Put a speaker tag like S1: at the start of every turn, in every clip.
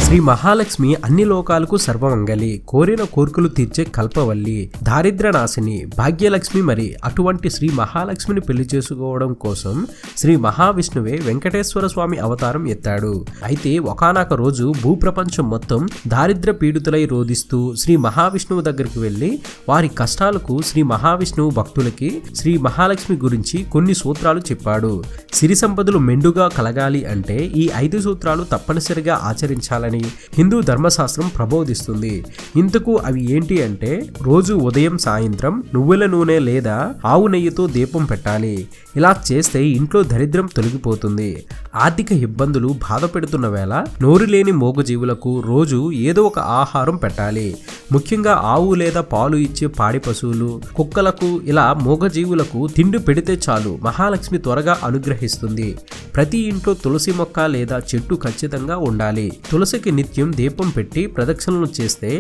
S1: శ్రీ మహాలక్ష్మి అన్ని లోకాలకు సర్వమంగళి, కోరిన కోర్కులు తీర్చే కల్పవల్లి, దారిద్ర నాశిని, భాగ్యలక్ష్మి. మరి అటువంటి శ్రీ మహాలక్ష్మిని పెళ్లి చేసుకోవడం కోసం శ్రీ మహావిష్ణువే వెంకటేశ్వర స్వామి అవతారం ఎత్తాడు. అయితే ఒకానొక రోజు భూప్రపంచం మొత్తం దారిద్ర పీడితులై రోధిస్తూ శ్రీ మహావిష్ణువు దగ్గరికి వెళ్లి వారి కష్టాలకు శ్రీ మహావిష్ణువు భక్తులకి శ్రీ మహాలక్ష్మి గురించి కొన్ని సూత్రాలు చెప్పాడు. సిరి సంపదలు మెండుగా కలగాలి అంటే ఈ 5 సూత్రాలు తప్పనిసరిగా ఆచరించాలని హిందూ ధర్మశాస్త్రం ప్రబోధిస్తుంది. ఇంతకు అవి ఏంటి అంటే, రోజు ఉదయం సాయంత్రం నువ్వుల నూనె లేదా ఆవు నెయ్యితో దీపం పెట్టాలి. ఇలా చేస్తే ఇంట్లో దరిద్రం తొలగిపోతుంది. ఆర్థిక ఇబ్బందులు బాధ పెడుతున్న వేళ నోరు లేని మూగజీవులకు రోజు ఏదో ఒక ఆహారం పెట్టాలి. ముఖ్యంగా ఆవు లేదా పాలు ఇచ్చే పాడి పశువులు, కుక్కలకు, ఇలా మూగజీవులకు తిండి పెడితే చాలు మహాలక్ష్మి త్వరగా అనుగ్రహిస్తుంది. ప్రతి ఇంట్లో తులసి మొక్క లేదా చెట్టు ఖచ్చితంగా ఉండాలి. తులసికి నిత్యం దీపం పెట్టి ప్రదక్షిణలు చేస్తే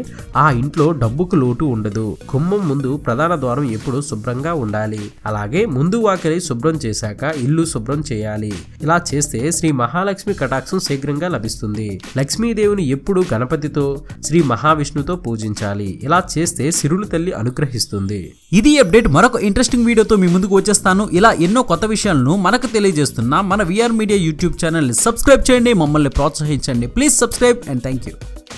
S1: ఆ ఇంట్లో డబ్బుకు లోటు ఉండదు. గుమ్మం ముందు ప్రధాన ద్వారం ఎప్పుడు శుభ్రంగా ఉండాలి. అలాగే ముందు వాకిలి శుభ్రం చేశాక ఇల్లు శుభ్రం చేయాలి. ఇలా చేస్తే శ్రీ మహాలక్ష్మి కటాక్షం శీఘ్రంగా లభిస్తుంది. లక్ష్మీదేవిని ఎప్పుడు గణపతితో, శ్రీ మహావిష్ణుతో పూజించాలి. ఇలా చేస్తే సిరులు తల్లి అనుగ్రహిస్తుంది.
S2: ఇది అప్డేట్. మరొక ఇంట్రెస్టింగ్ వీడియోతో మీ ముందుకు వచ్చేస్తాను. ఇలా ఎన్నో కొత్త విషయాలను మనకు తెలియజేస్తున్న మన విఆర్ మీడియా యూట్యూబ్ ఛానల్ ని సబ్స్క్రైబ్ చేయండి, మమ్మల్ని ప్రోత్సహించండి. Please subscribe and thank you.